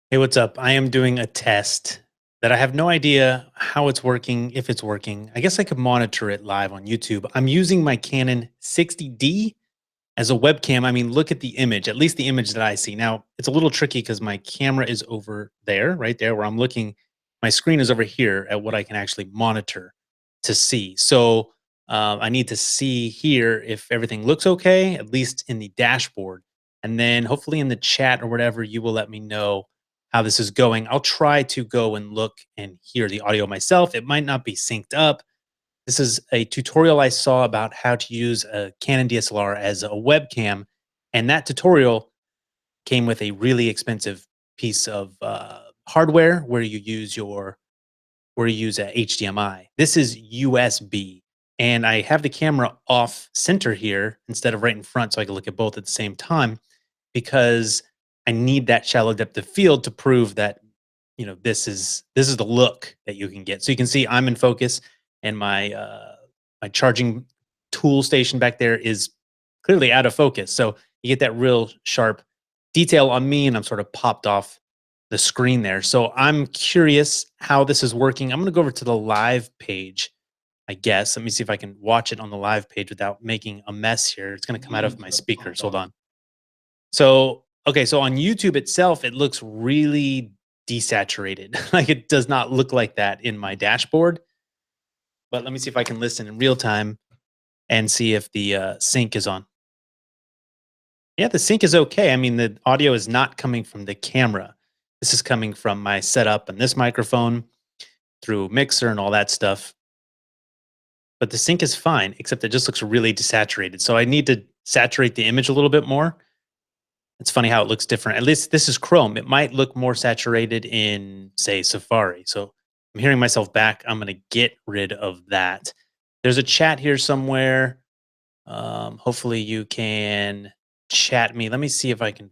Hey, what's up? I am doing a test that I have no idea how it's working, if it's working. I guess I could monitor it live on YouTube. I'm using my Canon 60D as a webcam. I mean, look at the image, at least the image that I see. Now, it's a little tricky because my camera is over there, right there where I'm looking. My screen is over here at what I can actually monitor to see. So I need to see here if everything looks okay, at least in the dashboard. And then hopefully in the chat or whatever, you will let me know how this is going. I'll try to go and look and hear the audio myself. It might not be synced up. This is a tutorial I saw about how to use a Canon DSLR as a webcam, and that tutorial came with a really expensive piece of hardware where you use a HDMI. This is USB, and I have the camera off center here instead of right in front, so I can look at both at the same time because I need that shallow depth of field to prove that this is the look that you can get. So you can see I'm in focus, and my charging tool station back there is clearly out of focus. So you get that real sharp detail on me, and I'm sort of popped off the screen there. So I'm curious how this is working. I'm going to go over to the live page, I guess. Let me see if I can watch it on the live page without making a mess here. It's going to come out of my speakers. Hold on. So, okay, so on YouTube itself, it looks really desaturated. Like it does not look like that in my dashboard. But let me see if I can listen in real time and see if the sync is on. Yeah, the sync is okay. I mean, the audio is not coming from the camera. This is coming from my setup and this microphone through mixer and all that stuff. But the sync is fine, except it just looks really desaturated. So I need to saturate the image a little bit more. It's funny how it looks different. At least this is Chrome. It might look more saturated in, say, Safari. So I'm hearing myself back. I'm going to get rid of that. There's a chat here somewhere. Hopefully you can chat me. Let me see if I can.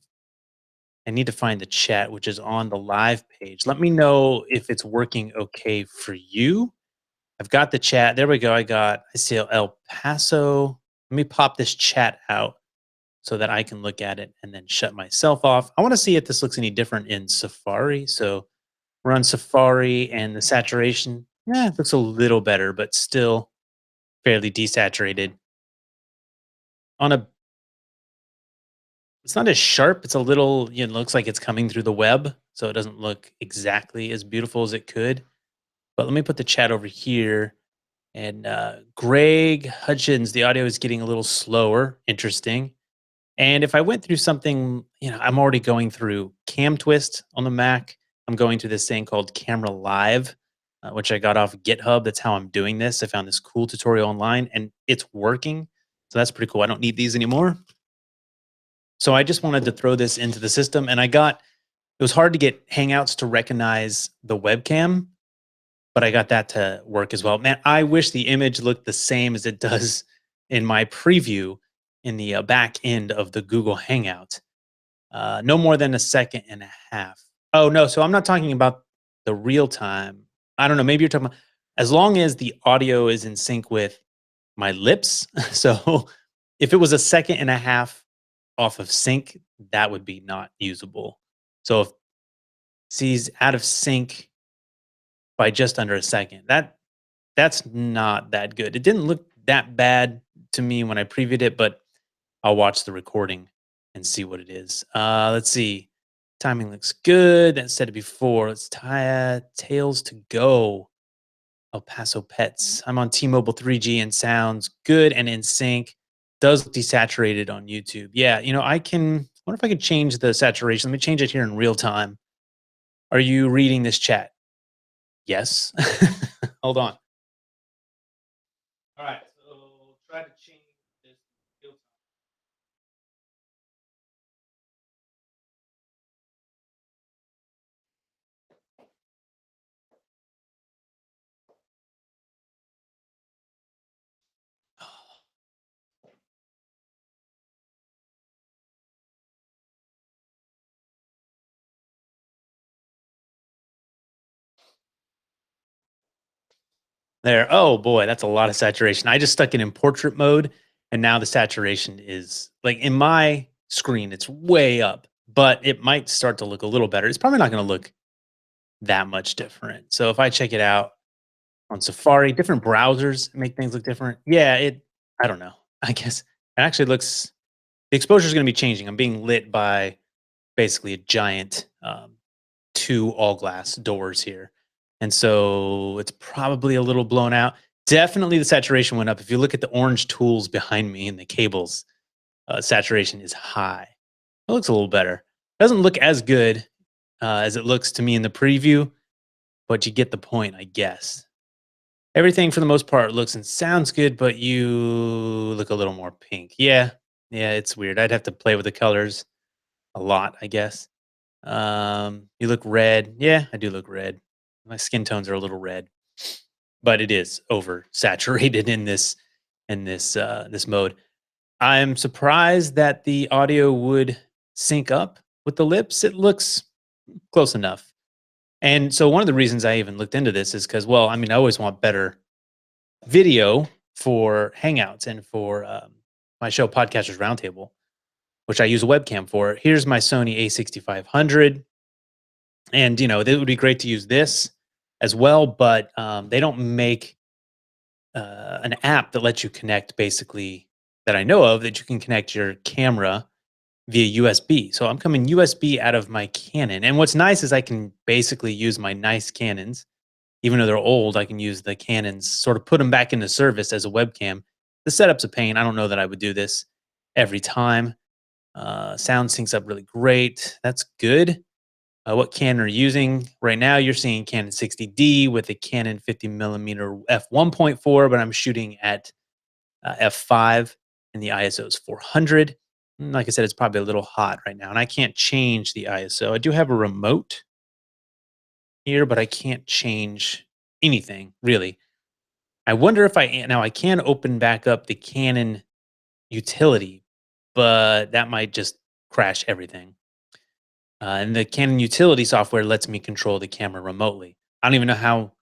I need to find the chat, which is on the live page. Let me know if it's working okay for you. I've got the chat. There we go. I see El Paso. Let me pop this chat out so that I can look at it and then shut myself off. I want to see if this looks any different in Safari. So we're on Safari and the saturation, yeah, it looks a little better, but still fairly desaturated. On a, it's not as sharp. It's a little, it looks like it's coming through the web, so it doesn't look exactly as beautiful as it could. But let me put the chat over here. And Greg Hutchins, the audio is getting a little slower. Interesting. And if I went through something, I'm already going through CamTwist on the Mac. I'm going through this thing called Camera Live, which I got off GitHub. That's how I'm doing this. I found this cool tutorial online and it's working. So that's pretty cool. I don't need these anymore. So I just wanted to throw this into the system. And it was hard to get Hangouts to recognize the webcam, but I got that to work as well. Man, I wish the image looked the same as it does in my preview in the back end of the Google Hangout. No more than a second and a half. Oh, no. So I'm not talking about the real time. I don't know. Maybe you're talking about as long as the audio is in sync with my lips. So if it was a second and a half off of sync, that would be not usable. So if she's out of sync by just under a second, that's not that good. It didn't look that bad to me when I previewed it, but I'll watch the recording and see what it is. Let's see. Timing looks good. That said it before. Let's tie Tails to Go. El Paso Pets. I'm on T-Mobile 3G and sounds good and in sync. Does look desaturated on YouTube. Yeah, I wonder if I could change the saturation. Let me change it here in real time. Are you reading this chat? Yes. Hold on. All right. So try to change this real time. There. Oh boy, that's a lot of saturation. I just stuck it in portrait mode, and now the saturation is like in my screen, it's way up. but it might start to look a little better. It's probably not going to look that much different. So if I check it out on Safari, different browsers make things look different. Yeah, I don't know. I guess it actually looks, the exposure is going to be changing. I'm being lit by basically a giant two all glass doors here. And so it's probably a little blown out. Definitely the saturation went up. If you look at the orange tools behind me and the cables, saturation is high. It looks a little better. Doesn't look as good as it looks to me in the preview, but you get the point, I guess. Everything for the most part looks and sounds good, but you look a little more pink. Yeah, yeah, it's weird. I'd have to play with the colors a lot, I guess. You look red. Yeah, I do look red. My skin tones are a little red, but it is oversaturated in this mode. I'm surprised that the audio would sync up with the lips. It looks close enough. And so one of the reasons I even looked into this is because, well, I mean, I always want better video for Hangouts and for my show Podcasters Roundtable, which I use a webcam for. Here's my Sony A6500, and it would be great to use this as well, but they don't make an app that lets you connect, basically, that I know of, that you can connect your camera via USB. So I'm coming USB out of my Canon, and what's nice is I can basically use my nice Canons. Even though they're old, I can use the Canons, sort of put them back into service as a webcam. The setup's a pain. I don't know that I would do this every time. Sound syncs up really great. That's good. What Canon are you using right now? You're seeing Canon 60D with a Canon 50 millimeter f1.4, but I'm shooting at f5, and the ISO is 400. Like I said, it's probably a little hot right now, and I can't change the ISO. I do have a remote here, but I can't change anything really. I wonder if now I can open back up the Canon utility, but that might just crash everything. And the Canon utility software lets me control the camera remotely. I don't even know how.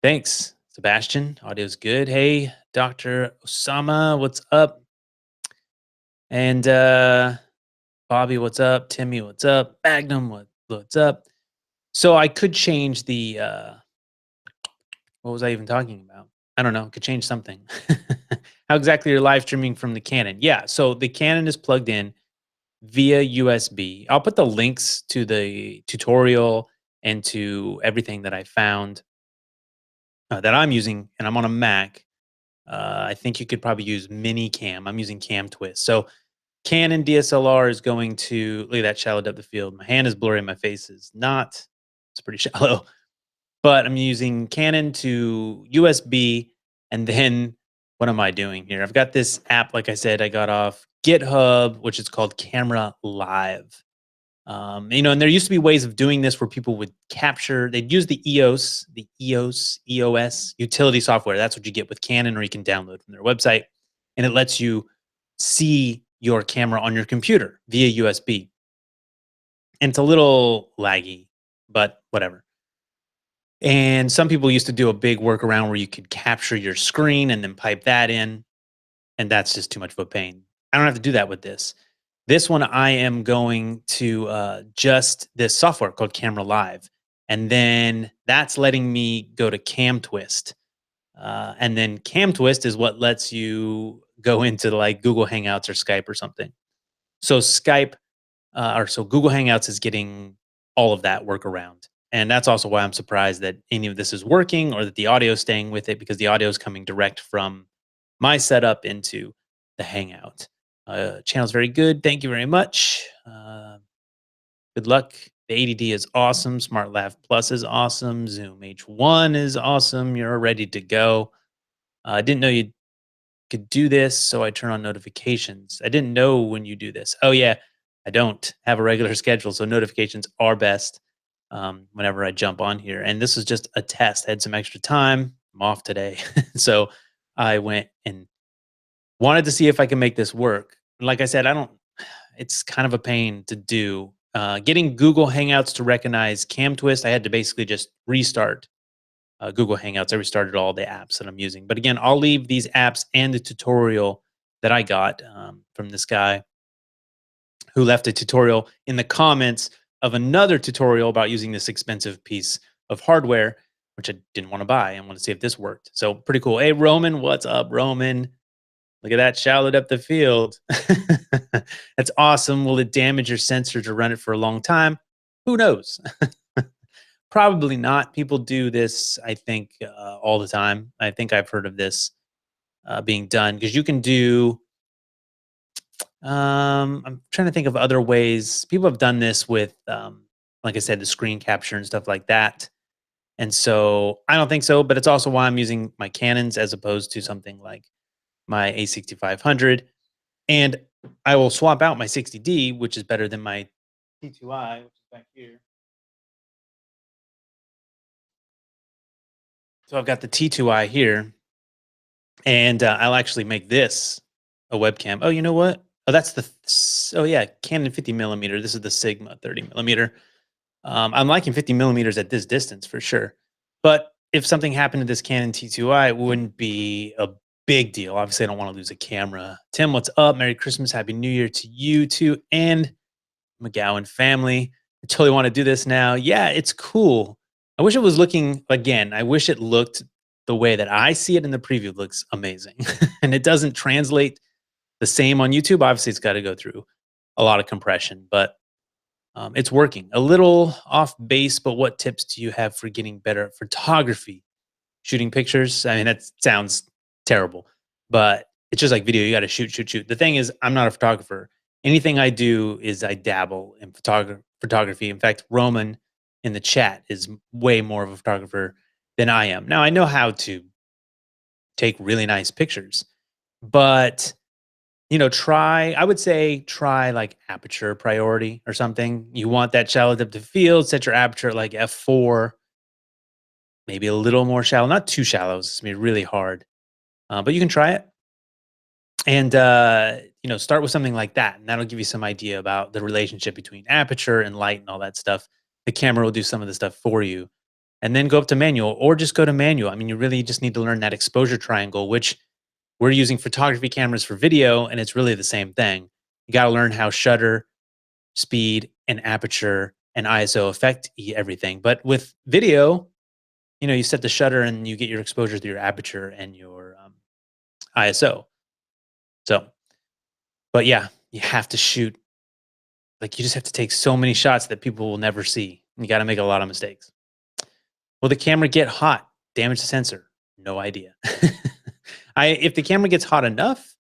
Thanks, Sebastian. Audio's good. Hey, Dr. Osama, what's up? And Bobby, what's up? Timmy, what's up? Magnum, what's up? So I could change the what was I even talking about? I don't know. Could change something. How exactly you're live streaming from the Canon? Yeah. So the Canon is plugged in via USB. I'll put the links to the tutorial and to everything that I found that I'm using, and I'm on a Mac. I think you could probably use Manycam. I'm using CamTwist. So Canon DSLR is going to look at that shallow depth of field. My hand is blurry. My face is not. It's pretty shallow. But I'm using Canon to USB, and then what am I doing here? I've got this app, like I said, I got off GitHub, which is called Camera Live. And there used to be ways of doing this where people would capture, they'd use the EOS utility software. That's what you get with Canon, or you can download from their website. And it lets you see your camera on your computer via USB. And it's a little laggy, but whatever. And some people used to do a big workaround where you could capture your screen and then pipe that in. And that's just too much of a pain. I don't have to do that with this. This one, I am going to just this software called Camera Live. And then that's letting me go to CamTwist. And then CamTwist is what lets you go into like Google Hangouts or Skype or something. So Google Hangouts is getting all of that workaround. And that's also why I'm surprised that any of this is working or that the audio is staying with it, because the audio is coming direct from my setup into the Hangout. Channel's very good. Thank you very much. Good luck. The 80D is awesome. Smart Lav Plus is awesome. Zoom H1 is awesome. You're ready to go. I didn't know you could do this, so I turn on notifications. I didn't know when you do this. Oh yeah, I don't have a regular schedule, so notifications are best whenever I jump on here. And this is just a test. I had some extra time. I'm off today, so I went and wanted to see if I can make this work. Like I said, I don't. It's kind of a pain to do. Getting Google Hangouts to recognize CamTwist, I had to basically just restart Google Hangouts. I restarted all the apps that I'm using. But again, I'll leave these apps and the tutorial that I got from this guy who left a tutorial in the comments of another tutorial about using this expensive piece of hardware, which I didn't want to buy. I want to see if this worked. So pretty cool. Hey, Roman, what's up, Roman? Look at that, shallow depth of field. That's awesome. Will it damage your sensor to run it for a long time? Who knows? Probably not. People do this, I think, all the time. I think I've heard of this being done because you can do. I'm trying to think of other ways. People have done this with, like I said, the screen capture and stuff like that. And so I don't think so, but it's also why I'm using my Canons as opposed to something like my A6500. And I will swap out my 60D, which is better than my T2i, which is back here. So I've got the T2i here, and I'll actually make this a webcam. Oh, you know what? Oh, that's the oh yeah, Canon 50 millimeter. This is the Sigma 30 millimeter. I'm liking 50 millimeters at this distance for sure. But if something happened to this Canon T2i, it wouldn't be a big deal. Obviously, I don't want to lose a camera. Tim, what's up? Merry Christmas, Happy New Year to you too, and McGowan family. I totally want to do this now. Yeah, it's cool. I wish it was looking again. I wish it looked the way that I see it in the preview. It looks amazing, and it doesn't translate the same on YouTube. Obviously, it's got to go through a lot of compression, but it's working. A little off base, but what tips do you have for getting better at photography? Shooting pictures? I mean, that sounds terrible, but it's just like video. You got to shoot, shoot, shoot. The thing is, I'm not a photographer. Anything I do is I dabble in photography. In fact, Roman in the chat is way more of a photographer than I am. Now, I know how to take really nice pictures, but I would say try like aperture priority or something. You want that shallow depth of field, set your aperture at like f4, maybe a little more shallow, not too shallow. It's gonna be really hard, but you can try it. And start with something like that, and that'll give you some idea about the relationship between aperture and light and all that stuff. The camera will do some of the stuff for you, and then go up to manual, or just go to manual. I mean, you really just need to learn that exposure triangle, which we're using photography cameras for video, and it's really the same thing. You got to learn how shutter, speed, and aperture and ISO affect everything. But with video, you set the shutter and you get your exposure through your aperture and your ISO. So, but yeah, you have to shoot. Like you just have to take so many shots that people will never see. You got to make a lot of mistakes. Will the camera get hot? Damage the sensor? No idea. If the camera gets hot enough,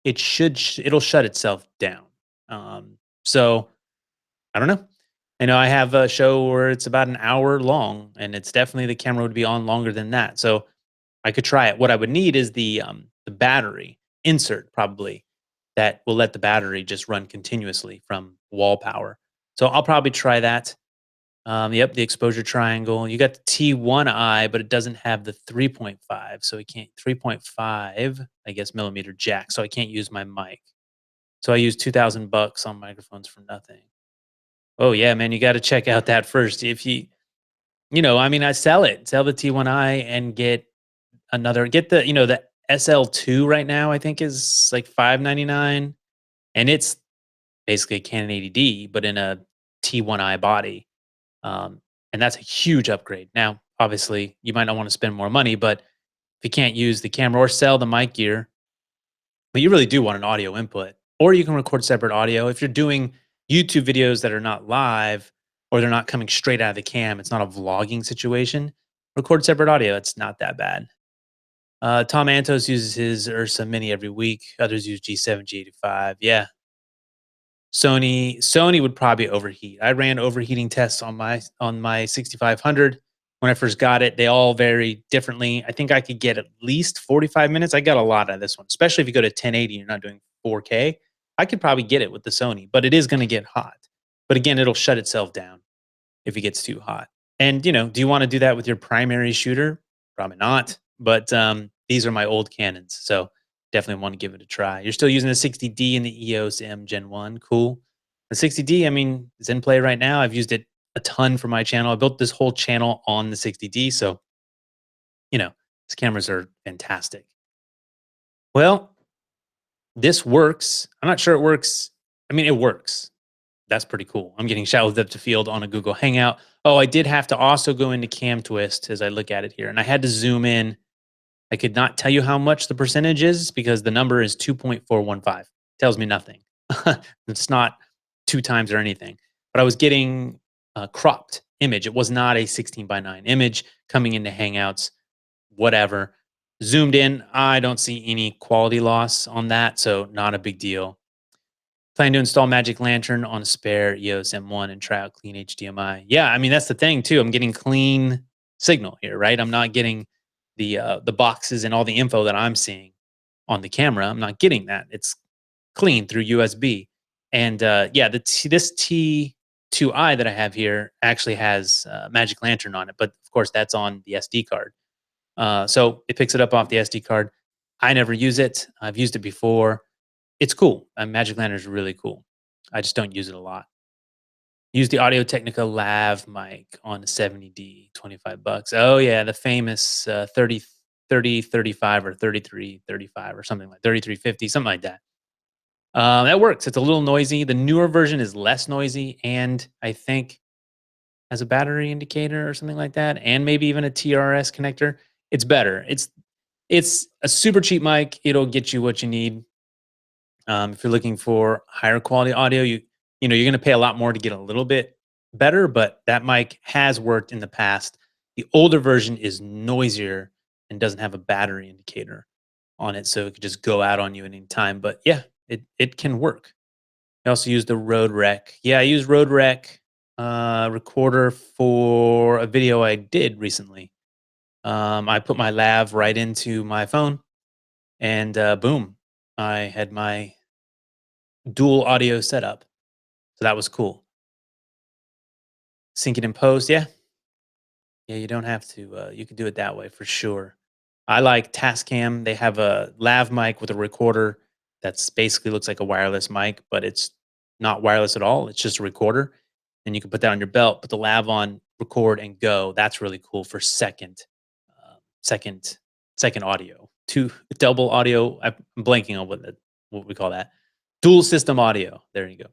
it'll shut itself down. So I don't know. I know I have a show where it's about an hour long, and it's definitely the camera would be on longer than that. So I could try it. What I would need is the battery insert probably that will let the battery just run continuously from wall power. So I'll probably try that. Yep, the exposure triangle. You got the T1i, but it doesn't have the 3.5. So it can't 3.5, I guess, millimeter jack. So I can't use my mic. So I use $2,000 on microphones for nothing. Oh yeah, man, you got to check out that first. If I mean, I sell the T1i and get the SL2 right now, I think is like $599. And it's basically a Canon 80D, but in a T1i body. And that's a huge upgrade. Now, obviously, you might not want to spend more money, but if you can't use the camera or sell the mic gear, but you really do want an audio input, or you can record separate audio. If you're doing YouTube videos that are not live or they're not coming straight out of the cam, it's not a vlogging situation, record separate audio. It's not that bad. Tom Antos uses his Ursa Mini every week. Others use G7, G85. Yeah, Sony would probably overheat. I ran overheating tests on my 6500 when I first got it. They all vary differently. I think I could get at least 45 minutes. I got a lot out of this one, especially if you go to 1080 and you're not doing 4K. I could probably get it with the Sony, but it is going to get hot. But again, it'll shut itself down if it gets too hot. And do you want to do that with your primary shooter? Probably not. But these are my old Canons, so definitely want to give it a try. You're still using the 60D and the EOS M Gen 1. Cool. The 60D, I mean, is in play right now. I've used it a ton for my channel. I built this whole channel on the 60D. So, these cameras are fantastic. Well, this works. I'm not sure it works I mean, it works. That's pretty cool. I'm getting shallow depth of field on a Google Hangout. Oh, I did have to also go into CamTwist as I look at it here, and I had to zoom in. I could not tell you how much the percentage is because the number is 2.415. Tells me nothing. It's not two times or anything. But I was getting a cropped image. It was not a 16 by 9 image coming into Hangouts, whatever. Zoomed in, I don't see any quality loss on that, so not a big deal. Plan to install Magic Lantern on a spare EOS M1 and try out clean HDMI. Yeah, I mean that's the thing too. I'm getting clean signal here, right? I'm not getting the boxes and all the info that I'm seeing on the camera. I'm not getting that. It's clean through USB. And yeah, this T2i that I have here actually has Magic Lantern on it, but of course that's on the SD card. So it picks it up off the SD card. I never use it. I've used it before. It's cool. Magic Lantern is really cool. I just don't use it a lot. Use the Audio Technica lav mic on the 70D, 25 bucks. Oh yeah, the famous 3035 or 3335 or something like 3350, something like that. That works. It's a little noisy. The newer version is less noisy and I think has a battery indicator or something like that, and maybe even a TRS connector. It's better. It's a super cheap mic. It'll get you what you need. If you're looking for higher quality audio, you know you're going to pay a lot more to get a little bit better, but that mic has worked in the past. The older version is noisier and doesn't have a battery indicator on it, so it could just go out on you at any time. But yeah, it can work. I also use the Rode Rec. Yeah, I use Rode Rec recorder for a video I did recently. I put my lav right into my phone, and boom, I had my dual audio setup. So that was cool. Sync it in post, yeah. Yeah, you don't have to. You can do it that way for sure. I like Tascam. They have a lav mic with a recorder that's basically looks like a wireless mic, but it's not wireless at all. It's just a recorder, and you can put that on your belt, put the lav on, record, and go. That's really cool for uh, second, second audio. Two double audio. I'm blanking on what we call that. Dual system audio. There you go.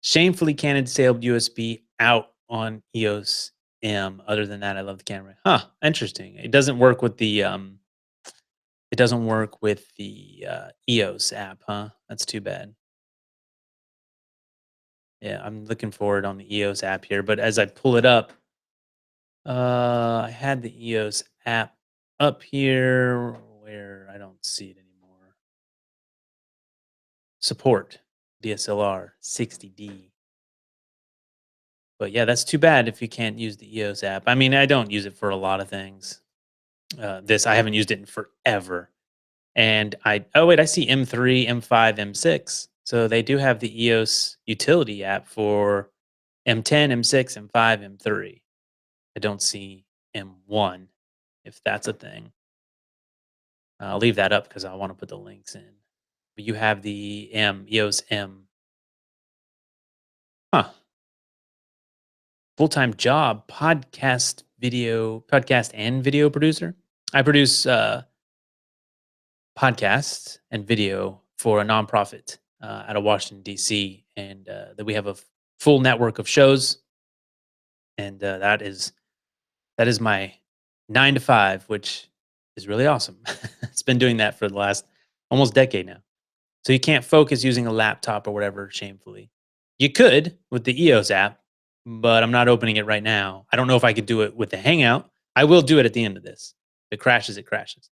Shamefully, Canon disabled USB out on EOS M. Other than that, I love the camera. Huh, interesting. It doesn't work with the EOS app, huh? That's too bad. Yeah, I'm looking for it on the EOS app here, but as I pull it up, I had the EOS app up here where I don't see it anymore. Support DSLR 60D. But yeah, that's too bad if you can't use the EOS app. I mean, I don't use it for a lot of things. This I haven't used it in forever. And I oh wait, I see M3, M5, M6. So they do have the EOS utility app for M10, M6, M5, M3. I don't see M1 if that's a thing. I'll leave that up because I want to put the links in. But you have the EOS M. Huh. Full-time job, podcast and video producer. I produce podcasts and video for a nonprofit out of Washington D.C. and that we have a full network of shows, and that is my 9 to 5, which is really awesome. It's been doing that for the last almost decade now. So you can't focus using a laptop or whatever. Shamefully, you could with the EOS app, but I'm not opening it right now. I don't know if I could do it with the Hangout. I will do it at the end of this. If it crashes, it crashes.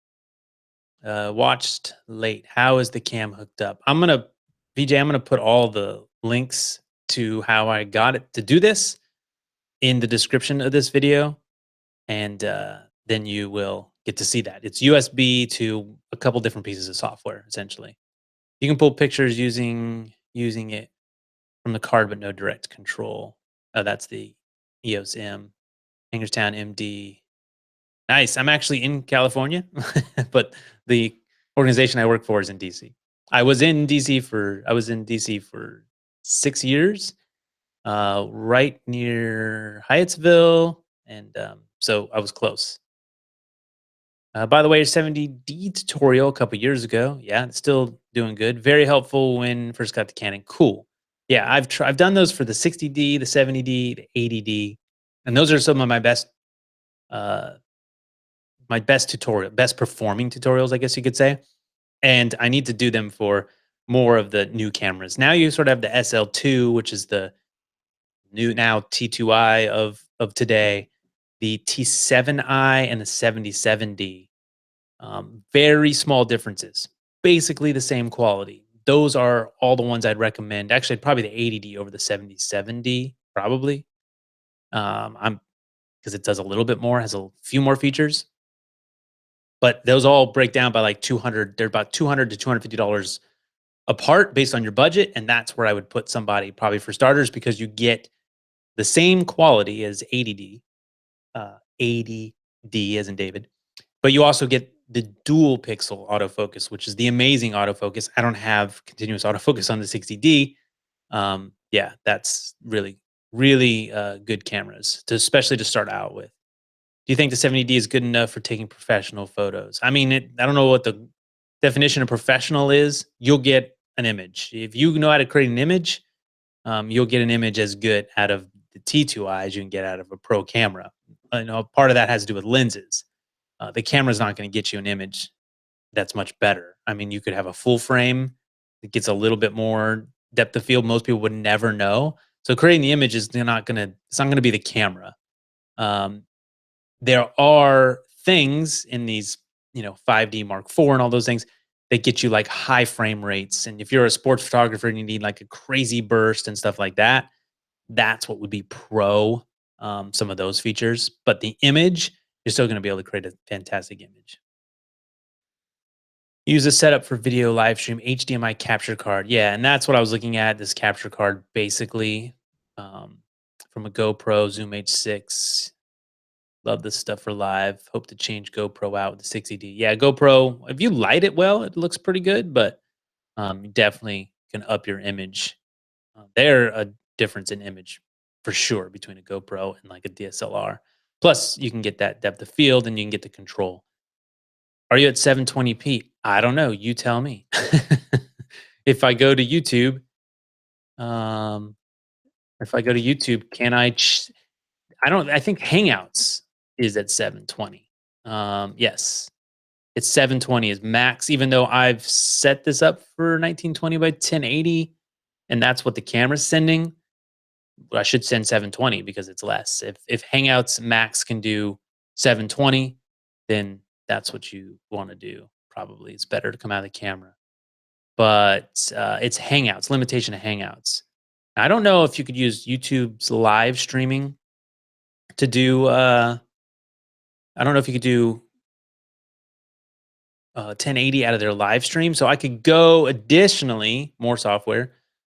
Watched late. How is the cam hooked up? VJ, I'm gonna put all the links to how I got it to do this in the description of this video, and then you will get to see that. It's USB to a couple different pieces of software, essentially. You can pull pictures using it from the card, but no direct control. Oh, that's the EOS M, Hagerstown MD. Nice. I'm actually in California, but the organization I work for is in DC. I was in DC for 6 years, right near Hyattsville, and so I was close. By the way, 70D tutorial a couple years ago. Yeah, it's still doing good. Very helpful when first got the Canon. Cool. Yeah, I've done those for the 60D, the 70D, the 80D, and those are some of uh, my best performing tutorials, I guess you could say. And I need to do them for more of the new cameras. Now you sort of have the SL2, which is the new now T2i of today, the T7i and the 77D. Very small differences, basically the same quality. Those are all the ones I'd recommend. Actually, probably the 80D over the 77D, probably. I'm because it does a little bit more, has a few more features, but those all break down by like 200. They're about 200 to $250 apart based on your budget, and that's where I would put somebody probably for starters because you get the same quality as 80D, 80D as in David, but you also get the dual pixel autofocus, which is the amazing autofocus. I don't have continuous autofocus on the 60D. Yeah, that's really good cameras, especially to start out with. Do you think the 70D is good enough for taking professional photos? I mean, I don't know what the definition of professional is. You'll get an image. If you know how to create an image, you'll get an image as good out of the T2i as you can get out of a pro camera. I know part of that has to do with lenses. The camera's not going to get you an image that's much better. I mean, you could have a full frame that gets a little bit more depth of field. Most people would never know. So creating the image is not going to. It's not going to be the camera. Um, there are things in these, 5D Mark IV and all those things that get you like high frame rates. And if you're a sports photographer and you need like a crazy burst and stuff like that, that's what would be pro. Some of those features, but the image, you're still going to be able to create a fantastic image. Use a setup for video live stream, HDMI capture card. Yeah, and that's what I was looking at. This capture card, basically, um, from a GoPro Zoom H6. Love this stuff for live. Hope to change GoPro out with the 60D. Yeah, GoPro. If you light it well, it looks pretty good, but you definitely can up your image. They're a difference in image for sure between a GoPro and like a DSLR. Plus, you can get that depth of field and you can get the control. Are you at 720p? I don't know. You tell me. If I go to YouTube, um, if I go to YouTube, can I? I don't. I think Hangouts is at 720. Yes, it's 720 is max. Even though I've set this up for 1920 by 1080, and that's what the camera's sending. I should send 720 because it's less. If Hangouts max can do 720, then that's what you want to do. Probably it's better to come out of the camera. But it's Hangouts, limitation of Hangouts. I don't know if you could use YouTube's live streaming to do. I don't know if you could do 1080 out of their live stream. So I could go additionally more software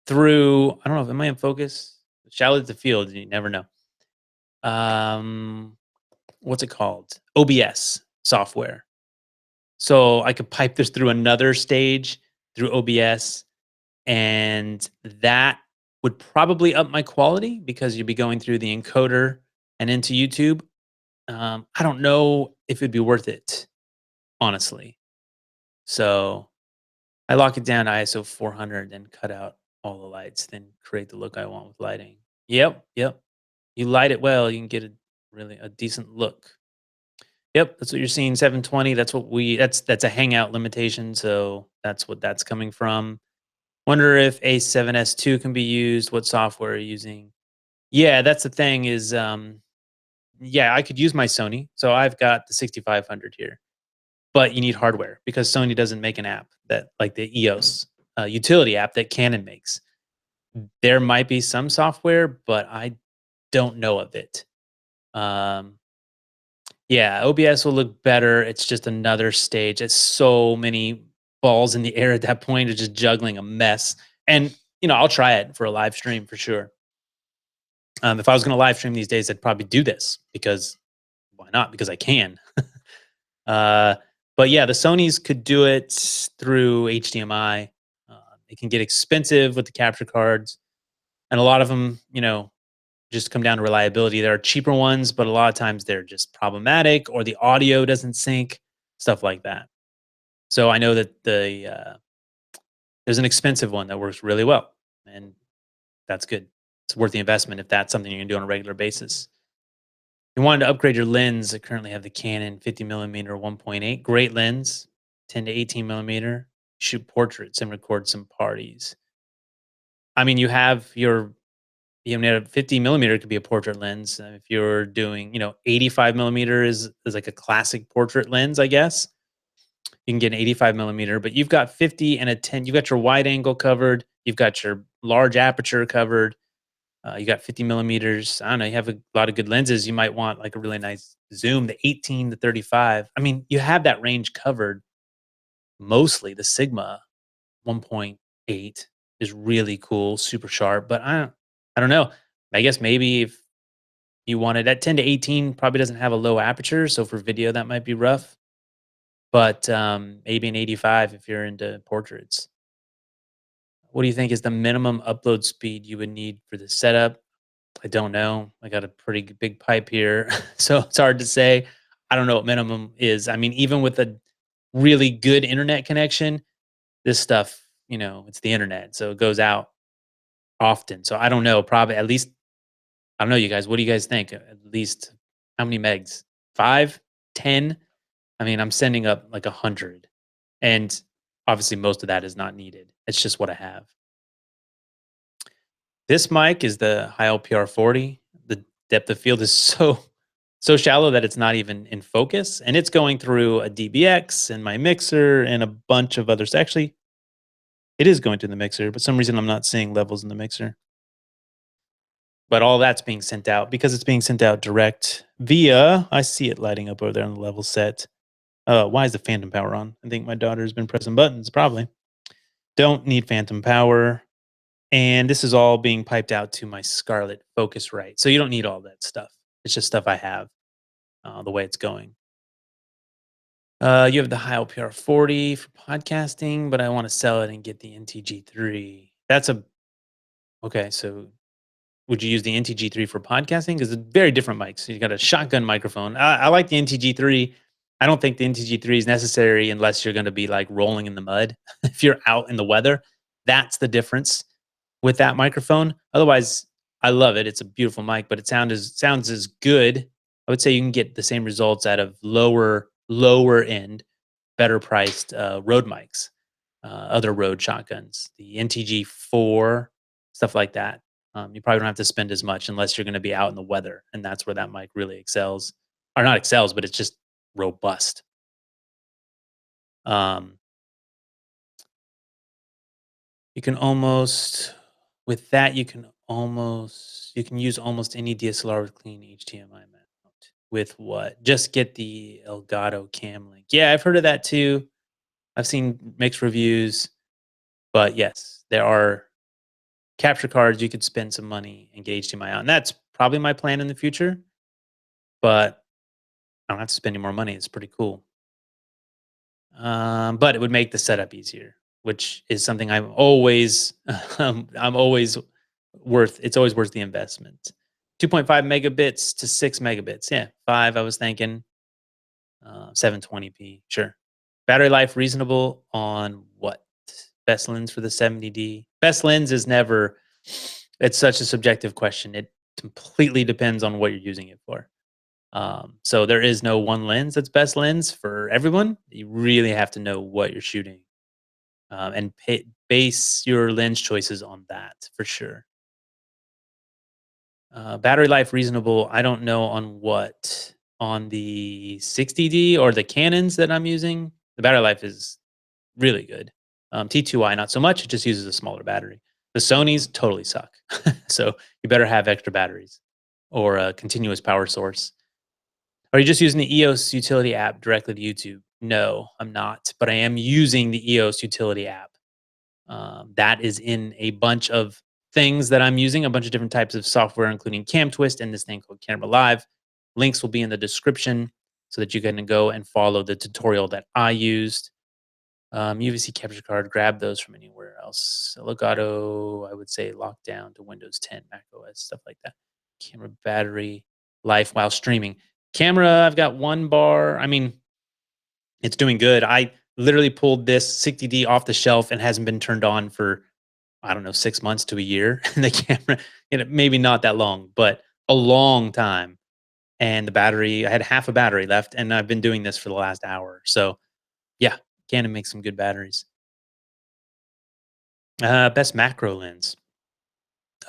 through. I don't know if am I in focus. Shallow the field. You never know. What's it called? OBS software. So I could pipe this through another stage through OBS, and that would probably up my quality because you'd be going through the encoder and into YouTube. I don't know if it'd be worth it, honestly. So I lock it down to ISO 400 and cut out all the lights, then create the look I want with lighting. Yep. You light it well, you can get a decent look. Yep, that's what you're seeing. 720. That's a hangout limitation, so that's what that's coming from. Wonder if A7S2 can be used. What software are you using? Yeah, that's the thing. Yeah, I could use my Sony. So I've got the 6500 here, but you need hardware because Sony doesn't make an app that like the EOS utility app that Canon makes. There might be some software, but I don't know of it. Um, Yeah, OBS will look better. It's just another stage. It's so many balls in the air at that point. It's just juggling a mess. And I'll try it for a live stream for sure. If I was going to live stream these days, I'd probably do this because why not? Because I can. uh, but yeah, the Sony's could do it through HDMI. It can get expensive with the capture cards, and a lot of them, just come down to reliability. There are cheaper ones, but a lot of times they're just problematic or the audio doesn't sync. stuff like that. So I know that there's an expensive one that works really well, and that's good. It's worth the investment if that's something you're gonna do on a regular basis. You wanted to upgrade your lens. I currently have the Canon 50 millimeter 1.8. Great lens, 10 to 18 millimeter. Shoot portraits and record some parties. I mean, you have your a 50 millimeter could be a portrait lens. If you're doing, 85 millimeter is like a classic portrait lens, I guess. You can get an 85 millimeter, but you've got 50 and a 10. You've got your wide angle covered. You've got your large aperture covered. You got 50 millimeters. I don't know. You have a lot of good lenses. You might want like a really nice zoom, the 18 to 35. I mean, you have that range covered mostly. The Sigma 1.8 is really cool, super sharp. But I don't know. I guess maybe if you wanted that 10 to 18, probably doesn't have a low aperture, so for video that might be rough. But maybe an 85 if you're into portraits. What do you think is the minimum upload speed you would need for the setup? I don't know. I got a pretty big pipe here, so it's hard to say. I don't know what minimum is. I mean, even with a really good internet connection, this stuff, it's the internet, so it goes out often. So I don't know. Probably at least I don't know. You guys, what do you guys think? At least how many megs? 5, 10? I mean, I'm sending up like 100, and obviously most of that is not needed. It's just what I have. This mic is the high LPR 40. The depth of field is so shallow that it's not even in focus, and it's going through a DBX and my mixer and a bunch of others. Actually, it is going to the mixer, but some reason I'm not seeing levels in the mixer. But all that's being sent out because it's being sent out direct via. I see it lighting up over there on the level set. Why is the phantom power on? I think my daughter's been pressing buttons. Probably don't need phantom power. And this is all being piped out to my Scarlett Focusrite. So you don't need all that stuff. It's just stuff I have, the way it's going. You have the high LPR 40 for podcasting, but I want to sell it and get the NTG3. Okay. So would you use the NTG3 for podcasting? Because it's very different mics. You got a shotgun microphone. I like the NTG3. I don't think the NTG3 is necessary unless you're going to be like rolling in the mud. If you're out in the weather, that's the difference with that microphone. Otherwise, I love it. It's a beautiful mic, but it sounds as good. I would say you can get the same results out of lower end, better priced Rode mics, other Rode shotguns, the NTG4, stuff like that. You probably don't have to spend as much unless you're going to be out in the weather, and that's where that mic really excels, or not excels, but it's just robust. Um, you can almost with that you can use almost any DSLR with clean HDMI mount. With what? Just get the Elgato Cam Link. Yeah, I've heard of that too. I've seen mixed reviews, but yes, there are capture cards you could spend some money and get HDMI out. And that's probably my plan in the future, but I don't have to spend any more money. It's pretty cool. But it would make the setup easier, which is something I'm always I'm always it's always worth the investment. 2.5 megabits to 6 megabits. Yeah, 5 I was thinking. 720p, sure. Battery life reasonable on what? Best lens for the 70D. Best lens is never it's such a subjective question. It completely depends on what you're using it for. So there is no one lens that's best lens for everyone. You really have to know what you're shooting, and base your lens choices on that for sure. Battery life reasonable. I don't know on what on the 60D or the Canons that I'm using. The battery life is really good. T2i not so much. It just uses a smaller battery. The Sonys totally suck. So you better have extra batteries or a continuous power source. Are you just using the EOS utility app directly to YouTube? No, I'm not, but I am using the EOS utility app. That is in a bunch of things that I'm using, a bunch of different types of software, including CamTwist and this thing called Camera Live. Links will be in the description so that you can go and follow the tutorial that I used. UVC capture card, grab those from anywhere else. Elgato, I would say lockdown to Windows 10, Mac OS, stuff like that. Camera battery life while streaming. Camera, I've got 1 bar. I mean, It's doing good. I literally pulled this 60D off the shelf and hasn't been turned on for, I don't know, 6 months to a year. And the camera, maybe not that long, but a long time. And the battery, I had half a battery left, and I've been doing this for the last hour. So yeah, Canon makes some good batteries. Best macro lens.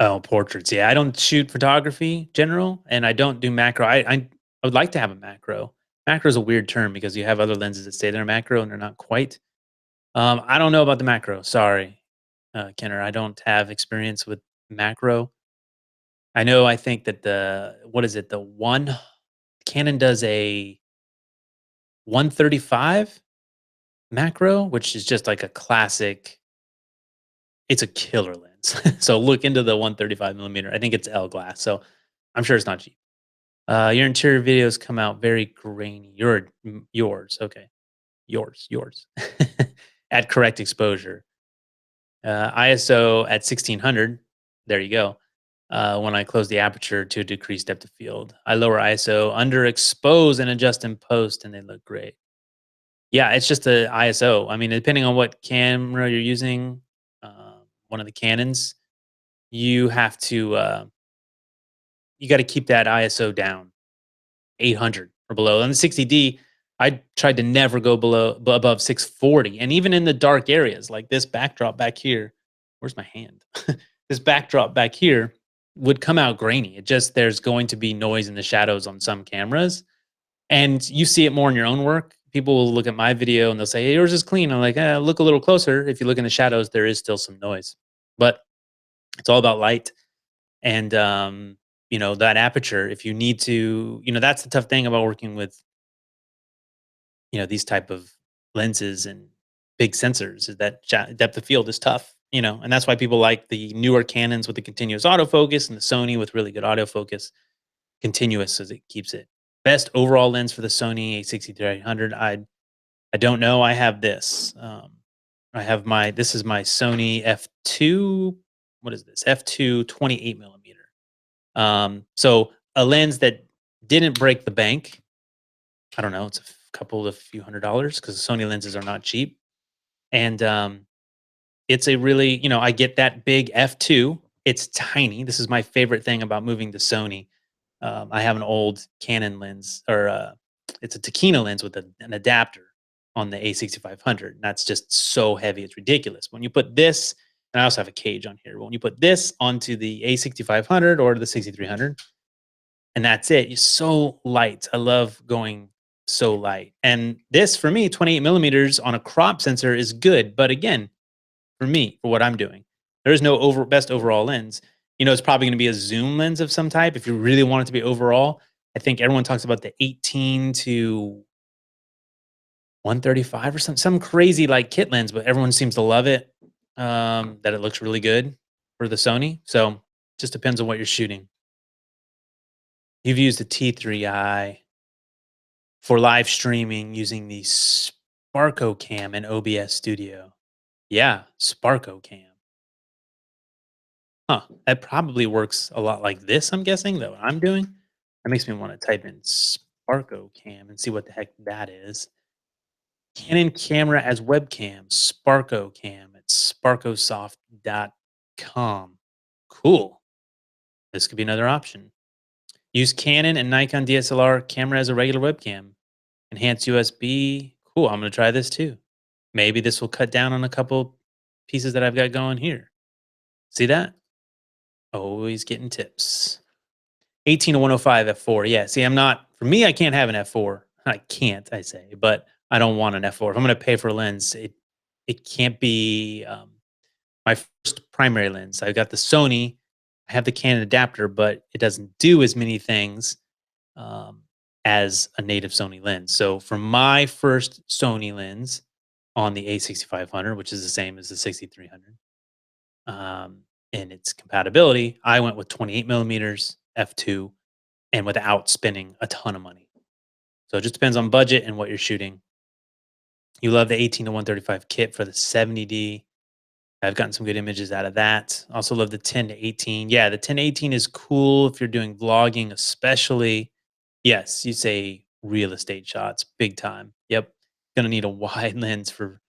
Oh, portraits. Yeah, I don't shoot photography general, and I don't do macro. I would like to have a macro. Macro is a weird term because you have other lenses that say they're macro and they're not quite. I don't know about the macro. Sorry, Kenner. I don't have experience with macro. I know. I think that the what is it? The one Canon does a 135 macro, which is just like a classic. It's a killer lens. So look into the 135 millimeter. I think it's L glass. So I'm sure it's not cheap. Your interior videos come out very grainy. Yours, okay, yours. At correct exposure. ISO at 1600. There you go. When I close the aperture to decrease depth of field, I lower ISO, underexpose, and adjust in post, and they look great. Yeah, it's just a ISO. I mean, depending on what camera you're using, one of the Canons, you have to you got to keep that ISO down 800 or below. On the 60D, I tried to never go above 640, and even in the dark areas, like this backdrop back here. Where's my hand? This backdrop back here would come out grainy. It just there's going to be noise in the shadows on some cameras, and you see it more in your own work. People will look at my video and they'll say, "Hey, yours is clean." I'm like, "Look a little closer. If you look in the shadows, there is still some noise." But it's all about light and that aperture. If you need to, that's the tough thing about working with these type of lenses and big sensors is that depth of field is tough. And that's why people like the newer Canons with the continuous autofocus and the Sony with really good autofocus. Continuous as it keeps it. Best overall lens for the Sony A6300. I don't know. I have this. I have this is my Sony f2. What is this? F2 28 millimeter. So a lens that didn't break the bank. I don't know. It's a few $100s because Sony lenses are not cheap. And it's a really, I get that big f2. It's tiny. This is my favorite thing about moving to Sony. I have an old Canon lens, or it's a Takina lens with an adapter on the A6500. And that's just so heavy, it's ridiculous. When you put this, and I also have a cage on here. But when you put this onto the A6500 or the 6300, and that's it. It's so light. I love going so light. And this, for me, 28 millimeters on a crop sensor is good. But again, for me, for what I'm doing, there is no best overall lens. It's probably going to be a zoom lens of some type if you really want it to be overall. I think everyone talks about the 18 to 135 or some crazy like kit lens, but everyone seems to love it. That it looks really good for the Sony. So just depends on what you're shooting. You've used the T3i for live streaming using the Sparko Cam in OBS Studio. Yeah, Sparko Cam. Huh, that probably works a lot like this, I'm guessing, that what I'm doing. That makes me wanna type in Sparko Cam and see what the heck that is. Canon camera as webcam, Sparko Cam at sparkosoft.com. Cool. This could be another option. Use Canon and Nikon DSLR camera as a regular webcam. Enhanced USB. Cool, I'm gonna try this too. Maybe this will cut down on a couple pieces that I've got going here. See that? Always getting tips. 18 to 105 f4. Yeah. See, for me, I can't have an f4. I can't, I say, but I don't want an f4. If I'm going to pay for a lens, it can't be my first primary lens. I got the Sony. I have the Canon adapter, but it doesn't do as many things um, as a native Sony lens. So for my first Sony lens on the A6500, which is the same as the 6300, in its compatibility, I went with 28 millimeters f2 and without spending a ton of money. So it just depends on budget and what you're shooting. You love the 18 to 135 kit for the 70D. I've gotten some good images out of that. Also love the 10 to 18. Yeah, the 10 to 18 is cool if you're doing vlogging, especially. Yes, you say real estate shots, big time. Yep. Gonna need a wide lens for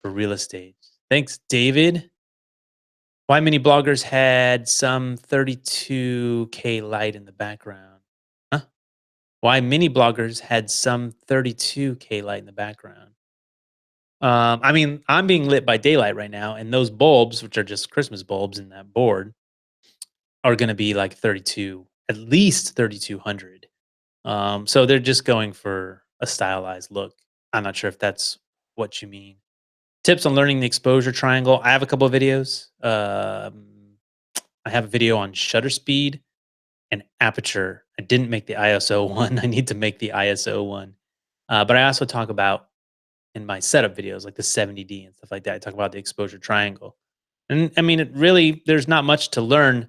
real estate. Thanks, David. Why many bloggers had some 32K light in the background? Huh? Why many bloggers had some 32K light in the background? I mean, I'm being lit by daylight right now, and those bulbs, which are just Christmas bulbs in that board, are going to be like 32, at least 3200. So they're just going for a stylized look. I'm not sure if that's what you mean. Tips on learning the exposure triangle. I have a couple of videos. I have a video on shutter speed and aperture. I didn't make the ISO one. I need to make the ISO one. But I also talk about in my setup videos, like the 70D and stuff like that. I talk about the exposure triangle. And I mean, it really, there's not much to learn,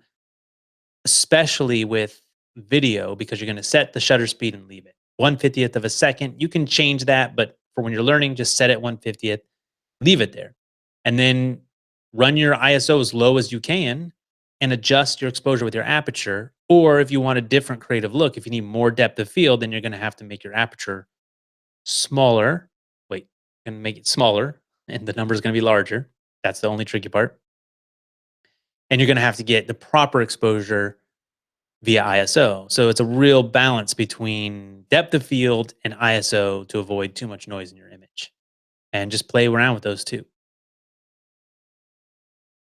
especially with video, because you're going to set the shutter speed and leave it 1/50th of a second. You can change that, but for when you're learning, just set it 1/50th, leave it there. And then run your ISO as low as you can and adjust your exposure with your aperture. Or if you want a different creative look, if you need more depth of field, then you're going to have to make your aperture smaller. Wait, and make it smaller, and the number is going to be larger. That's the only tricky part. And you're going to have to get the proper exposure via ISO. So it's a real balance between depth of field and ISO to avoid too much noise in your image. And just play around with those two.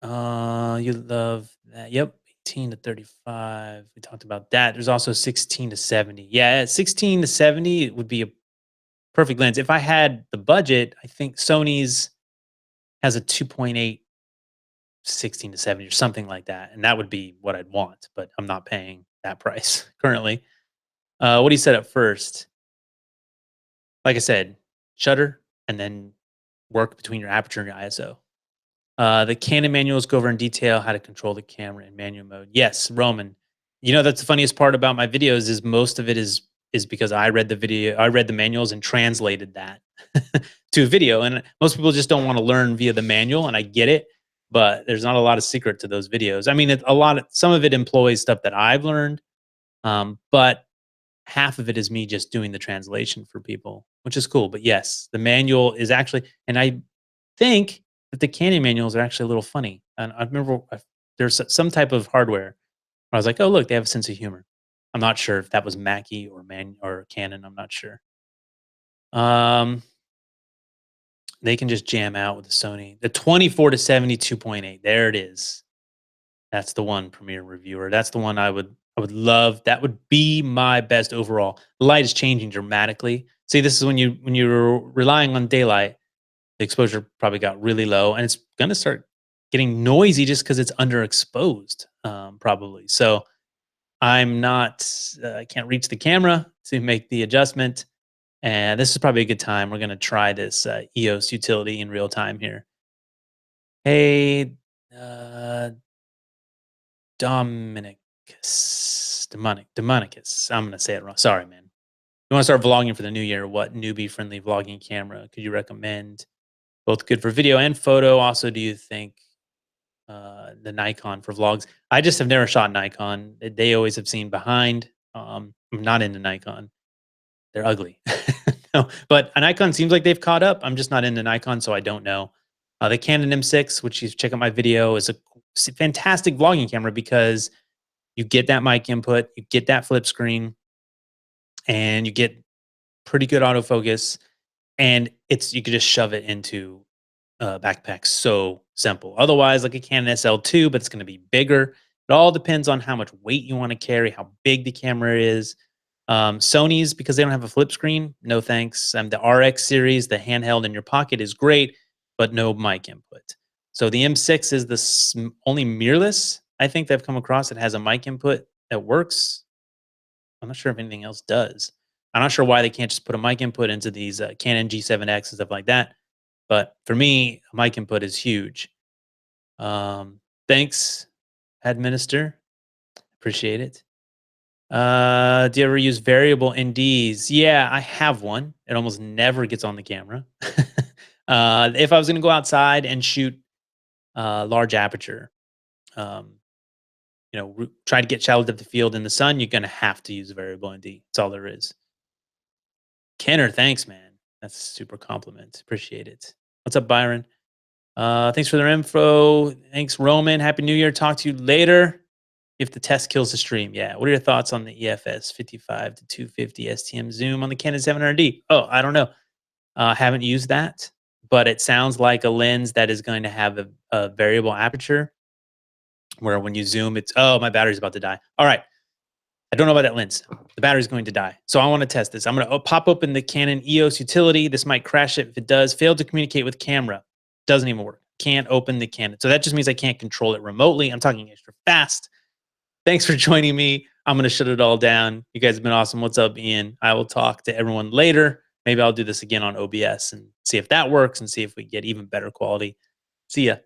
You love that. Yep. 18 to 35. We talked about that. There's also 16 to 70. Yeah, 16 to 70 would be a perfect lens. If I had the budget, I think Sony's has a 2.8 16 to 70 or something like that. And that would be what I'd want, but I'm not paying that price currently. What do you set up first? Like I said, shutter and then work between your aperture and your ISO. The Canon manuals go over in detail how to control the camera in manual mode. Yes, Roman. You know that's the funniest part about my videos is most of it is because I read the manuals and translated that to a video. And most people just don't want to learn via the manual, and I get it, but there's not a lot of secret to those videos. I mean, some of it employs stuff that I've learned, but half of it is me just doing the translation for people, which is cool. But yes, the manual is actually, and I think that the Canon manuals are actually a little funny. And I remember there's some type of hardware where I was like, oh look, they have a sense of humor. I'm not sure if that was Mackie or Canon. I'm not sure. Um, they can just jam out with the Sony. The 24 to 70 2.8. There it is. That's the one, Premiere Reviewer. That's the one I would love. That would be my best overall. The light is changing dramatically. See, this is when you're relying on daylight, the exposure probably got really low, and it's gonna start getting noisy just because it's underexposed, probably. So I'm not, I can't reach the camera to make the adjustment, and this is probably a good time. We're gonna try this EOS utility in real time here. Hey, uh, Demonicus. I'm gonna say it wrong. Sorry, man. You want to start vlogging for the new year? What newbie-friendly vlogging camera could you recommend? Both good for video and photo. Also, do you think the Nikon for vlogs? I just have never shot Nikon. They always have seen behind. I'm not into Nikon. They're ugly. No, but a Nikon seems like they've caught up. I'm just not into Nikon, so I don't know. The Canon M6, which you check out my video, is a fantastic vlogging camera because you get that mic input, you get that flip screen, and you get pretty good autofocus. And you could just shove it into backpack. So simple. Otherwise, like a Canon SL2, but it's going to be bigger. It all depends on how much weight you want to carry, how big the camera is. Sony's, because they don't have a flip screen, no thanks. The RX series, the handheld in your pocket is great, but no mic input. So the M6 is the only mirrorless I think they've come across that has a mic input that works. I'm not sure if anything else does. I'm not sure why they can't just put a mic input into these Canon G7X and stuff like that. But for me, a mic input is huge. Thanks, Administer. Appreciate it. Do you ever use variable NDs? Yeah, I have one. It almost never gets on the camera. If I was going to go outside and shoot large aperture, um, try to get shallow depth of field in the sun, you're going to have to use a variable ND. That's all there is. Kenner, thanks, man. That's a super compliment. Appreciate it. What's up, Byron? Thanks for the info. Thanks, Roman. Happy New Year. Talk to you later. If the test kills the stream, yeah. What are your thoughts on the EFS 55 to 250 STM zoom on the Canon 700D? Oh, I don't know. Haven't used that, but it sounds like a lens that is going to have a variable aperture where when you zoom, it's, oh, my battery's about to die. All right. I don't know about that lens. The battery's going to die. So I want to test this. I'm going to pop open the Canon EOS utility. This might crash it. If it does, fail to communicate with camera. Doesn't even work. Can't open the Canon. So that just means I can't control it remotely. I'm talking extra fast. Thanks for joining me. I'm going to shut it all down. You guys have been awesome. What's up, Ian? I will talk to everyone later. Maybe I'll do this again on OBS and see if that works and see if we get even better quality. See ya.